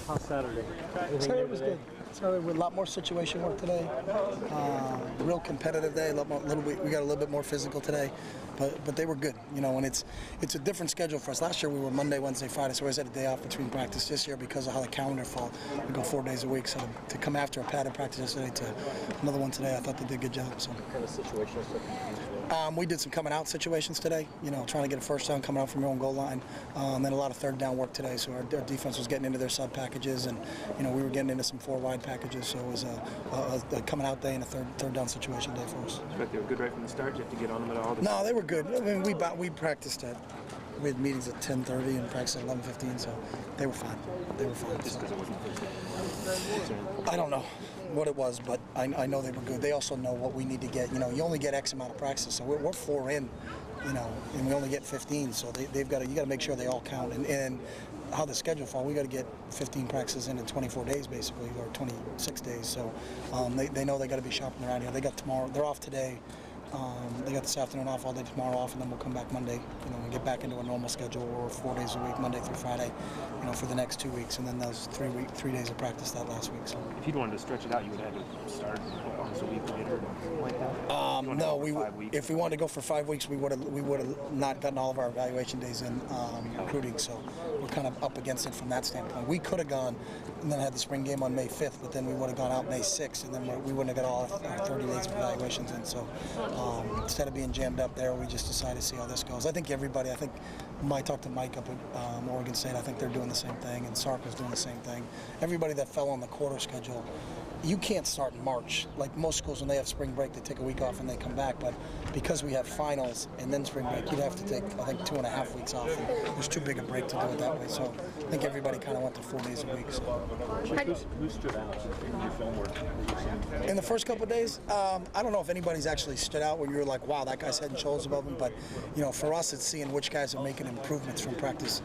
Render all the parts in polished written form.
How's Saturday? Saturday was good. Saturday with a lot more situation work today. Real competitive day. We got a little bit more physical today, but they were good. You know, and it's a different schedule for us. Last year we were Monday, Wednesday, Friday, so we always had a day off between practice. This year, because of how the calendar fall, we go 4 days a week. So to come after a padded practice yesterday to another one today, I thought they did a good job. So. What kind of situational stuff? We did some coming out situations today, you know, trying to get a first down coming out from your own goal line. Then a lot of third down work today, so our defense was getting into their sub packages, and you know we were getting into some 4 wide packages. So it was a coming out day and a third down situation day for us. But they were good right from the start. Did you have to get on them at all? No, they were good. I mean, we practiced we had meetings at 10:30 and practiced at 11:15, so they were fine. They were fine. Just because it wasn't I don't know what it was, but I know they were good. They also know what we need to get. You know, you only get X amount of practices, so we're 4 in, you know, and we only get 15. So you got to make sure they all count. And how the schedule falls, we got to get 15 practices in 24 days basically, or 26 days. So they know they got to be shopping around here. They got tomorrow. They're off today. They got this afternoon off, all day tomorrow off, and then we'll come back Monday, you know, and get back into a normal schedule, or 4 days a week, Monday through Friday, you know, for the next 2 weeks, and then those 3 days of practice that last week. So if you'd wanted to stretch it out, you would have had to start almost a week later, or something like that. No, if we wanted to go for 5 weeks, we would have not gotten all of our evaluation days in recruiting. So we're kind of up against it from that standpoint. We could have gone and then had the spring game on May 5th, but then we would have gone out May 6th, and then we wouldn't have got all our 30 days of evaluations in. So instead of being jammed up there, we just decided to see how this goes. I think I talked to Mike up at Oregon State. I think they're doing the same thing, and Sark was doing the same thing. Everybody that fell on the quarter schedule, you can't start in March. Like most schools, when they have spring break, they take a week off and they come back. But because we have finals and then spring break, you'd have to take, I think, 2.5 weeks off. And there's too big a break to do it that way. So I think everybody kind of went to 4 days a week. So. Who stood out in your film work? In the first couple of days, I don't know if anybody's actually stood out where you were like, wow, that guy's head and shoulders above him. But, you know, for us, it's seeing which guys are making improvements from practice.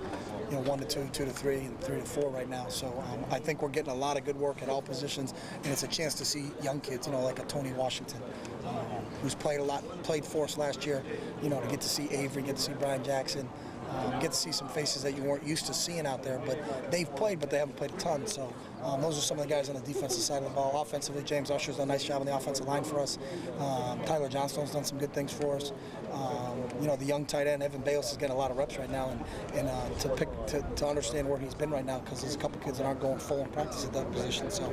You know, 1 to 2, 2 to 3, and 3 to 4 right now. So I think we're getting a lot of good work at all positions, and it's a chance to see young kids, you know, like a Tony Washington, who's played for us last year. You know, to get to see Avery, get to see Brian Jackson, get to see some faces that you weren't used to seeing out there. But they've played, but they haven't played a ton. So those are some of the guys on the defensive side of the ball. Offensively, James Usher's done a nice job on the offensive line for us. Tyler Johnstone's done some good things for us. You know, the young tight end Evan Bayless is getting a lot of reps right now, and to understand where he's been right now, because there's a couple kids that aren't going full in practice at that position. So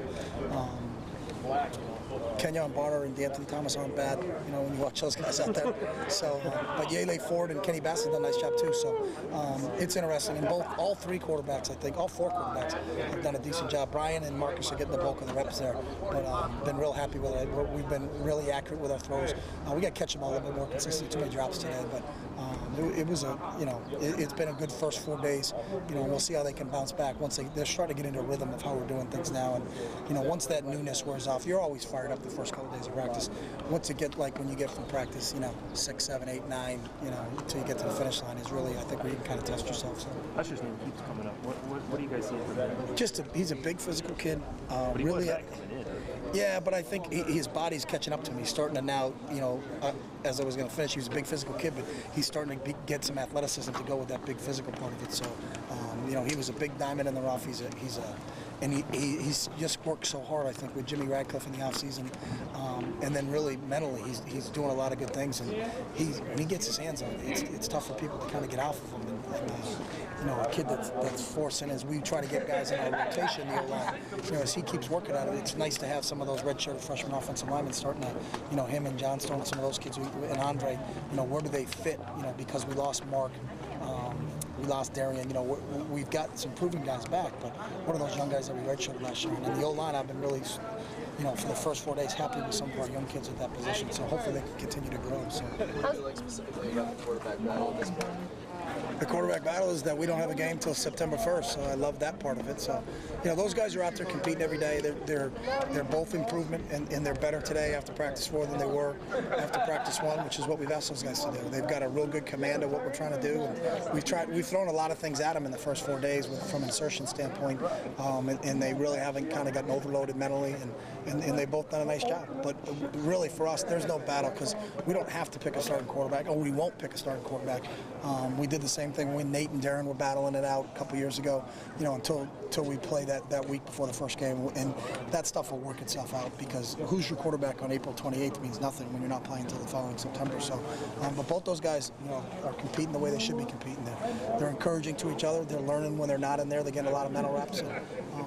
Kenyon Barner and D'Anthony Thomas aren't bad, you know, when you watch those guys out there. So, but Yale Ford and Kenny Bassett done a nice job too. So it's interesting. And all 3 quarterbacks, I think, all 4 quarterbacks have done a decent job. Brian and Marcus are getting the bulk of the reps there, but been real happy with it. We've been really accurate with our throws. We got to catch them all a little bit more consistently. Too many drops today, but it was it's been a good first 4 days. You know, we'll see how they can bounce back once they're starting to get into a rhythm of how we're doing things now. And you know, once that newness wears off, you're always fired up the first couple of days of practice. What's it get like when you get from practice, you know, 6, 7, 8, 9, you know, until you get to the finish line is really, I think, where you can kind of test yourself. So. Usher's name keeps coming up. What do you guys see from him? He's a big physical kid. But he really, was back coming in. Yeah, but I think his body's catching up to him. He's starting to now, you know, as I was going to finish, he was a big physical kid, but he's starting to get some athleticism to go with that big physical part of it. So, you know, he was a big diamond in the rough. He's just worked so hard, I think, with Jimmy Radcliffe in the offseason. And then really mentally, he's doing a lot of good things. And when he gets his hands on it, it's tough for people to kind of get off of him. You know, a kid that's forcing, as we try to get guys in our rotation, the O-line, you know, as he keeps working at it, it's nice to have some of those redshirted freshman offensive linemen starting to, you know, him and Johnstone and some of those kids, and Andre, you know, where do they fit? You know, because we lost Mark. We lost Darian. You know, we've got some proven guys back, but what are those young guys that we redshirted last year? And in the O-line, I've been really, you know, for the first 4 days, happy with some of our young kids at that position. So hopefully they can continue to grow. So. What do you like specifically about the quarterback battle at this point? The quarterback battle is that we don't have a game until September 1st, so I love that part of it. So, you know, those guys are out there competing every day. They're both improvement, and they're better today after practice 4 than they were after practice 1, which is what we've asked those guys to do. They've got a real good command of what we're trying to do, and we've thrown a lot of things at them in the first 4 days from insertion standpoint, and they really haven't kind of gotten overloaded mentally, and they've both done a nice job. But really, for us, there's no battle because we don't have to pick a starting quarterback, or we won't pick a starting quarterback. We did the same same thing when Nate and Darren were battling it out a couple years ago, you know, until we play that week before the first game. And that stuff will work itself out because who's your quarterback on April 28th means nothing when you're not playing until the following September. So, but both those guys, you know, are competing the way they should be competing. They're encouraging to each other. They're learning when they're not in there. They're getting a lot of mental reps. And,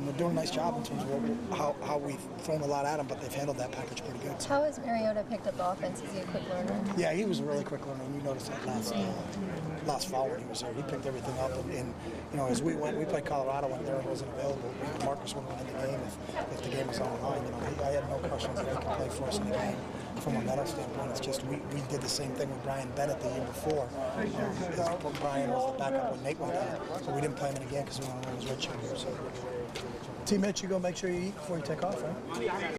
they're doing a nice job in terms of how we've thrown a lot at them, but they've handled that package pretty good. How has Mariota picked up the offense? Is he a quick learner? Yeah, he was a really quick learner. And you noticed that last fall when he was there. He picked everything up. And you know, as we played Colorado when Darren wasn't available. Marcus would have won the game if the game was on the line. You know, I had no questions that he could play for us in the game. From a mental standpoint, it's just we did the same thing with Brian Bennett the year before. Brian was the backup when Nate went down, so we didn't play him in again because we wanted to run his red shirt here. So, T. Mitch, you go make sure you eat before you take off, right?